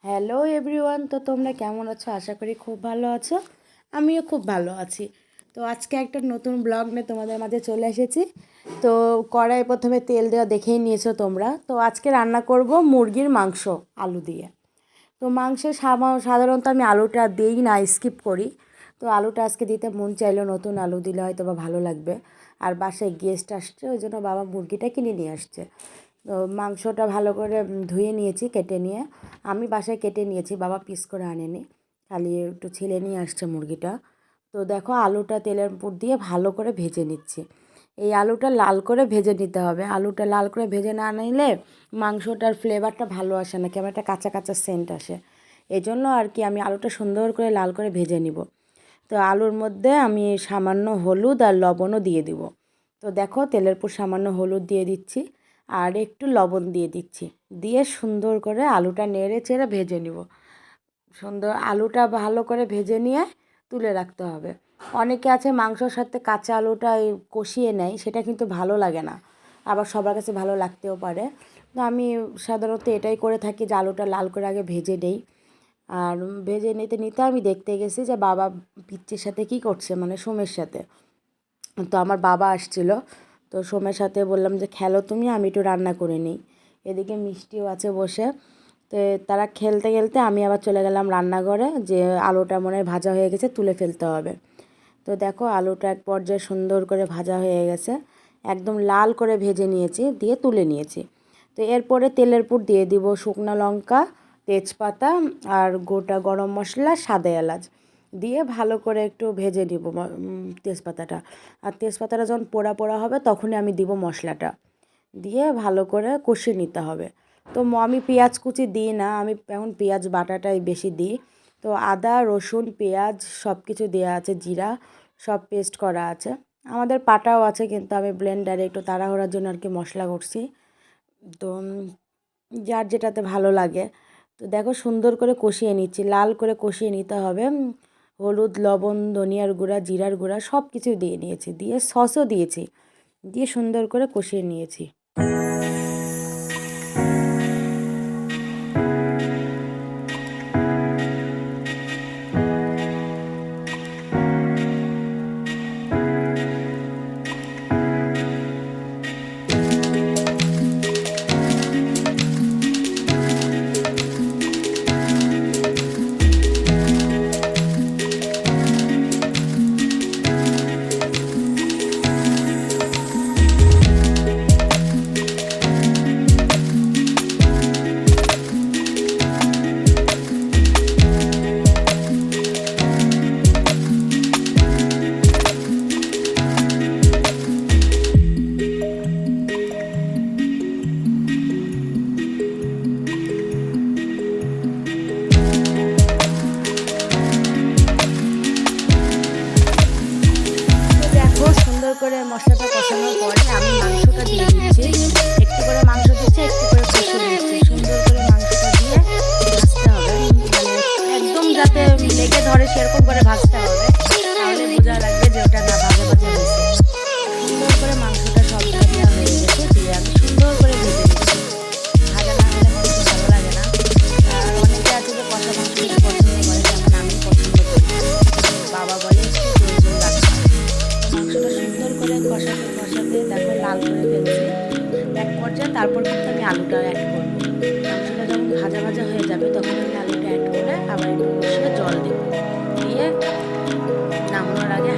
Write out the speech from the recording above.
Hello everyone, তো তোমরা কেমন আছো? আশা করি খুব ভালো আছো। আমিও খুব ভালো আছি। তো আজকে একটা নতুন ব্লগ নিয়ে তোমাদের মাঝে চলে এসেছি। তো কড়াই প্রথমে তেল দেওয়া দেখেই নিয়েছো তোমরা। তো আজকে রান্না করব মুরগির মাংস আলু দিয়ে। তো মাংসে সাধারণত আমি আলুটা দিই না, স্কিপ করি। তো আলুটা আজকে দিতে মন চাইলো, নতুন আলু দিলে হয়তো বা ভালো লাগবে। আর বাসায় গেস্ট আসছে, ওই জন্য বাবা মুরগিটা কিনে নিয়ে আসছে। তো মাংসটা ভালো করে ধুয়ে নিয়েছি, কেটে নিয়ে আমি বাসায় কেটে নিয়েছি, বাবা পিস করে আনেনি, খালি একটু ছিলে নিয়ে আসছে মুরগিটা। তো দেখো আলুটা তেলের উপর দিয়ে ভালো করে ভেজে নিচ্ছি। এই আলুটা লাল করে ভেজে নিতে হবে। আলুটা লাল করে ভেজে না নিলে মাংসটার ফ্লেভারটা ভালো আসে না, কেমন একটা কাঁচা কাঁচা সেন্ট আসে। এই জন্য আর কি আমি আলুটা সুন্দর করে লাল করে ভেজে নিব। তো আলুর মধ্যে আমি সামান্য হলুদ আর লবণও দিয়ে দিব। তো দেখো তেলের উপর সামান্য হলুদ দিয়ে দিচ্ছি আর একটু লবণ দিয়ে দিচ্ছি, দিয়ে সুন্দর করে আলুটা নেড়ে চেড়ে ভেজে নিব। সুন্দর আলুটা ভালো করে ভেজে নিয়ে তুলে রাখতে হবে। অনেকে আছে মাংসর সাথে কাঁচা আলুটা কষিয়ে নেয়, সেটা কিন্তু ভালো লাগে না, আবার সবার কাছে ভালো লাগতেও পারে। তো আমি সাধারণত এটাই করে থাকি যে আলুটা লাল করে আগে ভেজে নেই। আর ভেজে নিতে নিতে আমি দেখতে গেছি যে বাবা পিচ্চির সাথে কী করছে, মানে সোমের সাথে। তো আমার বাবা আসছিল, তো সোমের সাথে বললাম যে খেলো তুমি, আমি একটু রান্না করে নিই। এদিকে মিষ্টিও আছে বসে। তো তারা খেলতে খেলতে আমি আবার চলে গেলাম রান্নাঘরে, যে আলুটা মনে হয় ভাজা হয়ে গেছে, তুলে ফেলতে হবে। তো দেখো আলুটা এক পর্যায়ে সুন্দর করে ভাজা হয়ে গেছে, একদম লাল করে ভেজে নিয়েছি, দিয়ে তুলে নিয়েছি। তো এরপরে তেলের পুর দিয়ে দিব শুকনো লঙ্কা, তেজপাতা আর গোটা গরম মশলা, সাদা এলাচ দিয়ে ভালো করে একটু ভেজে নিব তেজপাতাটা। আর তেজপাতাটা যখন পোড়া পোড়া হবে তখনই আমি দিব মশলাটা, দিয়ে ভালো করে কষিয়ে নিতে হবে। তো আমি পেঁয়াজ কুচি দিই না, আমি এখন পেঁয়াজ বাটাটাই বেশি দিই। তো আদা রসুন পেঁয়াজ সব কিছু দেওয়া আছে, জিরা সব পেস্ট করা আছে, আমাদের পাটাও আছে, কিন্তু আমি ব্লেন্ডারে একটু তাড়াহুড়ার জন্য আর কি মশলা করছি। তো যার যেটাতে ভালো লাগে। তো দেখো সুন্দর করে কষিয়ে নিচ্ছি, লাল করে কষিয়ে নিতে হবে। হলুদ লবণ ধনিয়ার গুঁড়া জিরার গুঁড়া সব কিছু দিয়ে নিয়েছি, দিয়ে সসও দিয়েছি, দিয়ে সুন্দর করে কষিয়ে নিয়েছি। সুন্দর করে মশলাটা কষানোর পরে আমি মাংসটা দিয়ে দিচ্ছি, একটু করে মাংস দিচ্ছি, একটু করে কষিয়ে দিচ্ছি। সুন্দর করে মাংসটা দিয়ে ভাজতে হবে, মানে একদম যাতে লেগে ধরে সেরকম করে ভাজতে হবে, তাহলে বোঝা লাগবে যে ওটা না ভাজা ভাজা হয়েছে। সুন্দর করে মাংসটা সবটা দেওয়া হয়ে গেছে, দিয়ে আমি সুন্দর করে ভেজে নিচ্ছি। ভাজা না হলে আমার খুব ভালো লাগে না। আর অনেকে আছে যে কষা মাংস খেতে পছন্দ করে, যেমন আমি পছন্দ করি। বাবা বলে একটু ঝোল ঝোল রাখতে। মাংসটা সুন্দর করে কষাতে কষাতে দেখো লাল করে ফেলছি এক পর্যায়ে, তারপর কিন্তু আমি আলুটা অ্যাড করব। মাংসটা যখন ভাজা ভাজা হয়ে যাবে তখন আমি আলুটা অ্যাড করে আবার একটু কষিয়ে জল দেবো, দিয়ে নামানোর আগে